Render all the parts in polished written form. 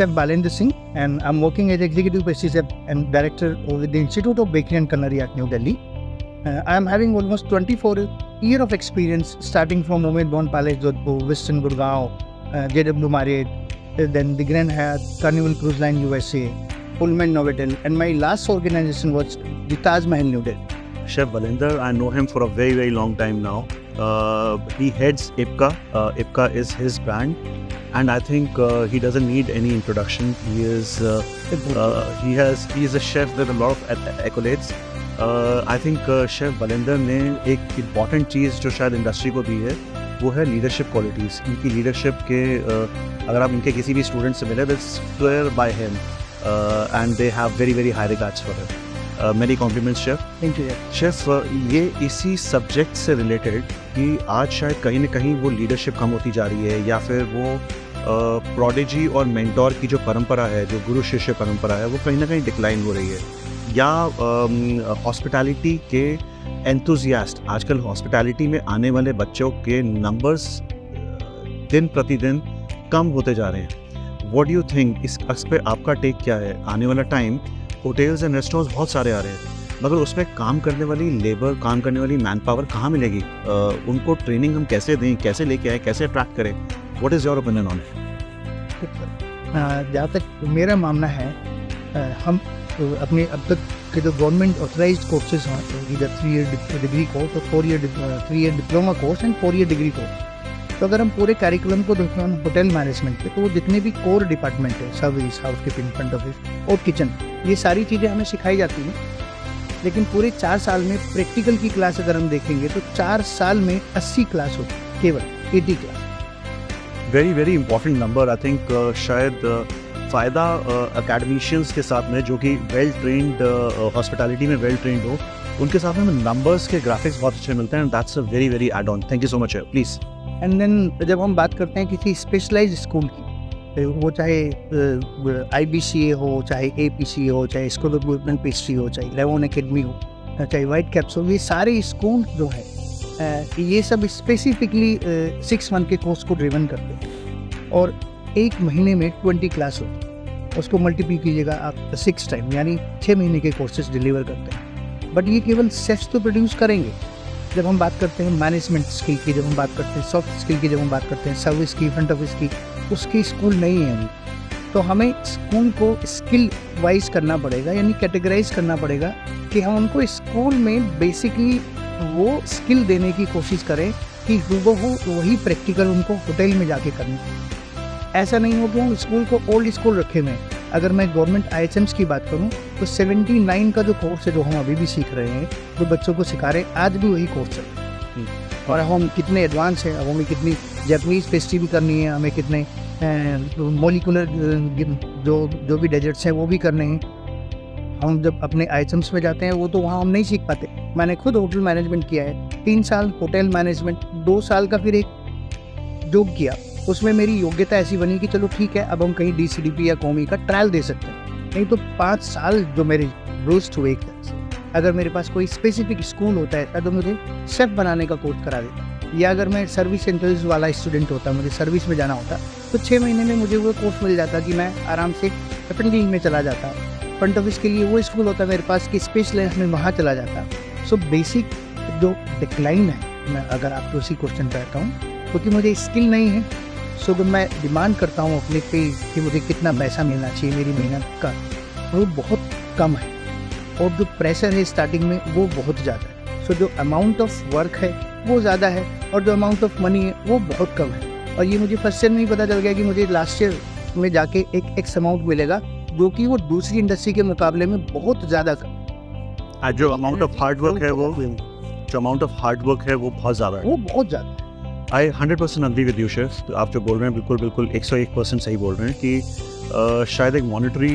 Chef Balendra Singh, and I'm working as Executive Pastry Chef and Director with the Institute of Bakery and Culinary at New Delhi. I'm having almost 24 years of experience, starting from Umaid Bond Palace, Jodhpur, Westin Gurgaon, JW Marriott, then the Grand Hyatt, Carnival Cruise Line USA, Pullman Novotel, and my last organization was the Taj Mahal New Delhi. Chef Balendra, I know him for a very, very long time now. He heads IPCA. IPCA is his brand, and I think he doesn't need any introduction. He is he is a chef with a lot of accolades. I think Chef Balendra ने एक important चीज़ जो शायद industry को दी है वो है leadership qualities. इनकी leadership के अगर आप इनके किसी भी स्टूडेंट से मिले, they swear by him and they have very, very high regards for him. Many compliments, Chef. Thank you. Chef, ये इसी सब्जेक्ट से रिलेटेड कि आज शायद कहीं ना कहीं वो लीडरशिप कम होती जा रही है, या फिर वो प्रोडिजी और मेंटोर की जो परंपरा है, जो गुरु शिष्य परंपरा है, वो कहीं ना कहीं डिक्लाइन हो रही है, या हॉस्पिटैलिटी के एंथुजियास्ट, आजकल हॉस्पिटैलिटी में आने वाले बच्चों के नंबर्स दिन प्रतिदिन कम होते जा रहे हैं. व्हाट डू यू थिंक, इस पे आपका टेक क्या है? आने वाला टाइम होटल्स एंड रेस्टोरेंट्स बहुत सारे आ रहे हैं, मगर उसमें काम करने वाली लेबर, काम करने वाली मैन पावर कहाँ मिलेगी? उनको ट्रेनिंग हम कैसे दें, कैसे लेके आए, कैसे अट्रैक्ट करें? What is your opinion on it? जहाँ तक मेरा मानना है, हम अपने अब तक के जो गवर्नमेंट ऑथराइज्ड कोर्सेज हैं, इधर 3 ईयर डिग्री कोर्स और 3 year diploma course and 4 year degree course, तो अगर हम पूरे कैरिकुलम को देखें होटल मैनेजमेंट पे, तो वो जितने भी कोर डिपार्टमेंट है, सर्विस, हाउसकीपिंग, फ्रंट ऑफिस और किचन, ये सारी चीज़ें हमें सिखाई जाती हैं. लेकिन पूरे 4 साल में प्रैक्टिकल की क्लास अगर हम देखेंगे तो 4 साल में 80 क्लास होती है, केवल 80 class. Very very important number. I think शायद फ़ायदा अकेडमिशियंस के साथ में, जो कि वेल ट्रेंड हॉस्पिटैलिटी में वेल ट्रेंड हो, उनके साथ में नंबर्स के ग्राफिक्स बहुत अच्छे मिलते हैं. That's a very very add on. Thank you so much. Please. And then जब हम बात करते हैं किसी स्पेशलाइज्ड स्कूल की, वो चाहे IBCA हो, चाहे APC हो, चाहे school of good and pastry हो, चाहे लेवन एकेडमी हो, चाहे वाइट कैप्स हो, ये सारे स्कूल जो है ये सब स्पेसिफिकली 6 मंथ के कोर्स को ड्रिवन करते हैं, और 1 महीने में 20 क्लास हो, उसको मल्टीप्लाई कीजिएगा आप 6 टाइम, यानी 6 महीने के कोर्सेज डिलीवर करते हैं. बट ये केवल शेफ्स तो प्रोड्यूस करेंगे. जब हम बात करते हैं मैनेजमेंट स्किल की, जब हम बात करते हैं सॉफ्ट स्किल की, जब हम बात करते हैं सर्विस की, फ्रंट ऑफिस की, उसकी स्कूल नहीं है अभी. तो हमें स्कूल को स्किल वाइज करना पड़ेगा, यानी कैटेगराइज करना पड़ेगा कि हम उनको स्कूल में बेसिकली वो स्किल देने की कोशिश करें कि हूबहू वही प्रैक्टिकल उनको होटल में जाके करना. ऐसा नहीं हो कि हम स्कूल को ओल्ड स्कूल रखे हुए हैं. अगर मैं गवर्नमेंट IHMs की बात करूं तो 79 का जो कोर्स है, जो हम अभी भी सीख रहे हैं, जो बच्चों को सिखा रहे हैं, आज भी वही कोर्स है. और हम कितने एडवांस हैं, अब हमें कितनी जैपनीज़ पेस्ट्री भी करनी है, हमें कितने मोलिकुलर जो भी डेजर्ट्स हैं वो भी करने हैं. हम जब अपने IHMs में जाते हैं, वो तो वहाँ हम नहीं सीख पाते. मैंने खुद होटल मैनेजमेंट किया है, 3 साल होटल मैनेजमेंट, 2 साल का फिर एक जॉब किया. उसमें मेरी योग्यता ऐसी बनी कि चलो ठीक है, अब हम कहीं DCDP या कौमी का ट्रायल दे सकते हैं. नहीं तो 5 साल जो मेरे रोस्ट हुए, अगर मेरे पास कोई स्पेसिफिक स्कूल होता है तो मुझे शेफ बनाने का कोर्स करा देता, या अगर मैं सर्विस इंटरव्यूज वाला स्टूडेंट होता, मुझे सर्विस में जाना होता, तो 6 महीने में मुझे वो कोर्स मिल जाता कि मैं आराम से F&B में चला जाता. फ्रंट ऑफिस के लिए वो स्कूल होता मेरे पास कि स्पेशलाइज में वहाँ चला जाता. सो बेसिक जो डिक्लाइन है, मैं अगर आपको उसी क्वेश्चन पर आता हूँ, क्योंकि मुझे स्किल नहीं है, सो जब मैं डिमांड करता हूँ अपने पे कि मुझे कितना पैसा मिलना चाहिए मेरी मेहनत का, वो बहुत कम है, और जो प्रेशर है स्टार्टिंग में वो बहुत ज़्यादा है. सो जो अमाउंट ऑफ वर्क है वो ज़्यादा है, और जो अमाउंट ऑफ मनी है वो बहुत कम है. और ये मुझे फर्स्ट ईयर में ही पता चल गया कि मुझे लास्ट ईयर में जाके एक एक्स अमाउंट मिलेगा, जो कि वो दूसरी इंडस्ट्री के मुकाबले में बहुत ज़्यादा कम. जो अमाउंट ऑफ हार्ड वर्क है वो बहुत ज़्यादा है. वो बहुत ज़्यादा. आई 100% अग्री विद यू शेफ. आप जो बोल रहे हैं बिल्कुल 101% सही बोल रहे हैं कि शायद एक मॉनिटरी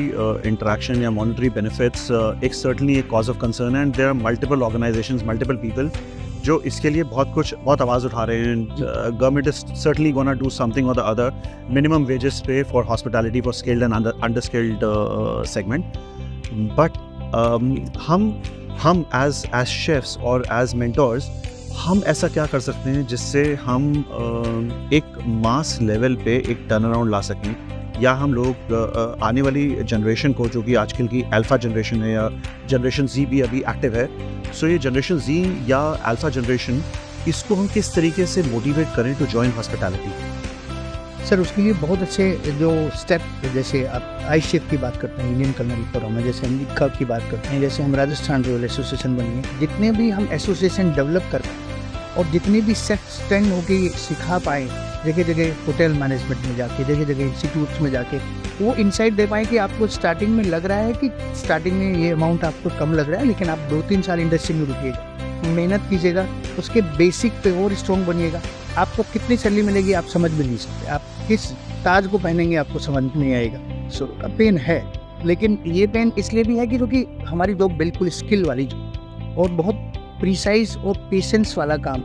इंटरेक्शन या मॉनिटरी बेनिफिट्स एक सर्टनली एक कॉज ऑफ कंसर्न है. And there are multiple organisations, multiple people जो इसके लिए बहुत आवाज़ उठा रहे हैं. Government is certainly gonna do something और द अदर. मिनिमम वेजेस पे for hospitality for skilled and under skilled segment. But हम एज शेफ्स और एज मेंटोर्स हम ऐसा क्या कर सकते हैं जिससे हम एक मास लेवल पे एक टर्न अराउंड ला सकें या हम लोग आने वाली जनरेशन को, जो कि आजकल की अल्फ़ा जनरेशन है या जनरेशन Z भी अभी एक्टिव है, सो ये जनरेशन Z या अल्फ़ा जनरेशन, इसको हम किस तरीके से मोटिवेट करें टू जॉइन हॉस्पिटैलिटी? सर उसके लिए बहुत अच्छे जो स्टेप, जैसे आप आई शिफ्ट की बात करते हैं, इंडियन कर्नल फोरम में, जैसे हम ICCA की बात करते हैं, जैसे हम राजस्थान रोयल एसोसिएशन बनी है, जितने भी हम एसोसिएशन डेवलप करते हैं और जितने भी सेल्फ स्टैंड होकर सिखा पाए, जगह जगह होटल मैनेजमेंट में जाके, जगह जगह इंस्टीट्यूट्स में जाके, वो इंसाइट दे पाए कि आपको स्टार्टिंग में लग रहा है कि स्टार्टिंग में ये अमाउंट आपको कम लग रहा है, लेकिन आप 2-3 साल इंडस्ट्री में रुकिएगा, मेहनत कीजिएगा, उसके बेसिक पे और स्ट्रॉन्ग बनिएगा। आपको कितनी सैलरी मिलेगी आप समझ भी नहीं सकते, आप किस ताज को पहनेंगे आपको समझ नहीं आएगा। सो पेन है, लेकिन ये पेन इसलिए भी है कि क्योंकि हमारी जॉब बिल्कुल स्किल वाली जॉब और बहुत प्रिसाइज और पेशेंस वाला काम,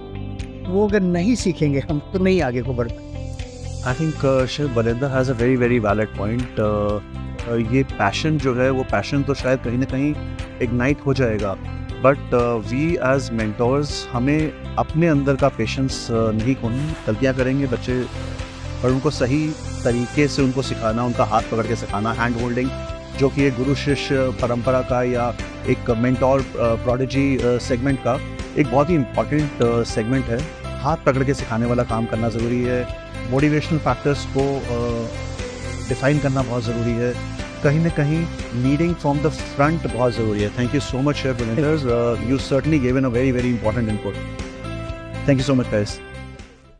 वो अगर नहीं सीखेंगे हम तो नहीं आगे को बढ़ पाएंगे। I think Shiv Balinder has a very very valid point. ये पैशन जो है, वो पैशन तो शायद कहीं ना कहीं इग्नाइट हो जाएगा, बट वी एज मेंटोर्स हमें अपने अंदर का पेशेंस नहीं खोना। गलतियाँ करेंगे बच्चे, और उनको सही तरीके से उनको सिखाना, उनका हाथ पकड़ के सिखाना, हैंड होल्डिंग, जो कि एक गुरु शिष्य परंपरा का या एक मेंटोर प्रोडिजी सेगमेंट का एक बहुत ही इम्पॉर्टेंट सेगमेंट है। हाथ पकड़ के सिखाने वाला काम करना ज़रूरी है। मोटिवेशनल फैक्टर्स को डिफ़ाइन करना बहुत ज़रूरी है। कहीं ना कहीं लीडिंग फ्रॉम द फ्रंट बहुत ज़रूरी है। Thank you so much chef Balinder, you certainly given a very very important input. Thank you so much guys.